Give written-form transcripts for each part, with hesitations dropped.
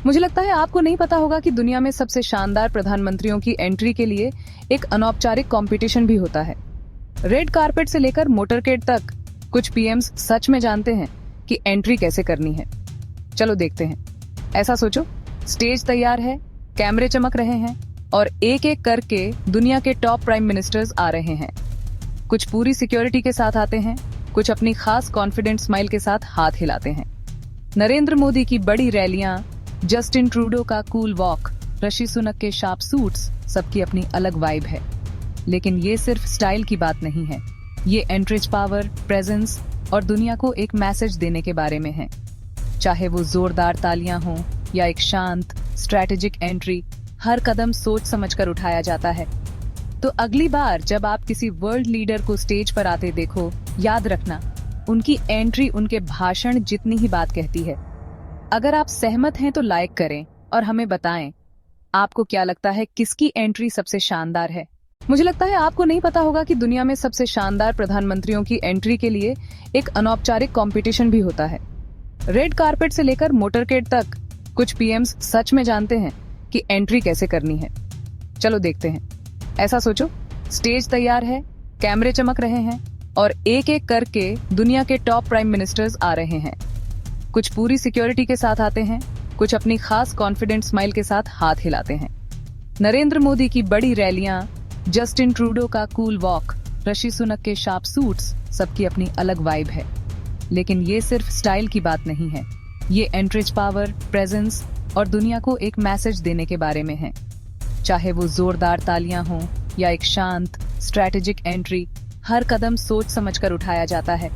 मुझे लगता है आपको नहीं पता होगा कि दुनिया में सबसे शानदार प्रधानमंत्रियों की एंट्री के लिए एक अनौपचारिक कंपटीशन भी होता है। रेड कारपेट से लेकर मोटरकेड तक कुछ पीएम्स सच में जानते हैं कि एंट्री कैसे करनी है। चलो देखते हैं। ऐसा सोचो, स्टेज तैयार है, कैमरे चमक रहे हैं और एक एक करके दुनिया के टॉप प्राइम मिनिस्टर्स आ रहे हैं। कुछ पूरी सिक्योरिटी के साथ आते हैं, कुछ अपनी खास कॉन्फिडेंट स्माइल के साथ हाथ हिलाते हैं। नरेंद्र मोदी की बड़ी रैलियां, जस्टिन ट्रूडो का कूल वॉक, ऋषि सुनक के शार्प सूट्स, सबकी अपनी अलग वाइब है। लेकिन ये सिर्फ स्टाइल की बात नहीं है, ये एंट्रेज पावर, प्रेजेंस और दुनिया को एक मैसेज देने के बारे में है। चाहे वो जोरदार तालियां हों या एक शांत स्ट्रैटेजिक एंट्री, हर कदम सोच समझकर उठाया जाता है। तो अगली बार जब आप किसी वर्ल्ड लीडर को स्टेज पर आते देखो, याद रखना, उनकी एंट्री उनके भाषण जितनी ही बात कहती है। अगर आप सहमत हैं तो लाइक करें और हमें बताएं, आपको क्या लगता है किसकी एंट्री सबसे शानदार है। मुझे लगता है आपको नहीं पता होगा कि दुनिया में सबसे शानदार प्रधानमंत्रियों की एंट्री के लिए एक अनौपचारिक कंपटीशन भी होता है। रेड कारपेट से लेकर मोटरकेड तक कुछ पीएम्स सच में जानते हैं कि एंट्री कैसे करनी है। चलो देखते हैं। ऐसा सोचो, स्टेज तैयार है, कैमरे चमक रहे हैं और एक एक करके दुनिया के टॉप प्राइम मिनिस्टर्स आ रहे हैं। कुछ पूरी सिक्योरिटी के साथ आते हैं, कुछ अपनी खास कॉन्फिडेंट स्माइल के साथ हाथ हिलाते हैं। नरेंद्र मोदी की बड़ी रैलियां, जस्टिन ट्रूडो का कूल वॉक, ऋषि सुनक के शार्प सूट्स, सबकी अपनी अलग वाइब है। लेकिन ये सिर्फ स्टाइल की बात नहीं है, ये एंट्रेज पावर, प्रेजेंस और दुनिया को एक मैसेज देने के बारे में है। चाहे वो जोरदार तालियां हों या एक शांत स्ट्रैटेजिक एंट्री, हर कदम सोच समझकर उठाया जाता है।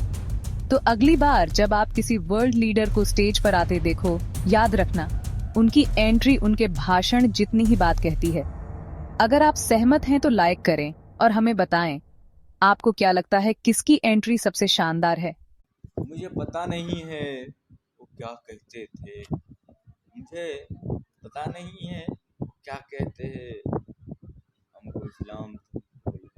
तो अगली बार जब आप किसी वर्ल्ड लीडर को स्टेज पर आते देखो, याद रखना, उनकी एंट्री उनके भाषण जितनी ही बात कहती है। अगर आप सहमत हैं तो लाइक करें और हमें बताएं, आपको क्या लगता है किसकी एंट्री सबसे शानदार है। मुझे पता नहीं है वो क्या कहते थे। मुझे पता नहीं है क्या कहते हैं। हमको इस्लाम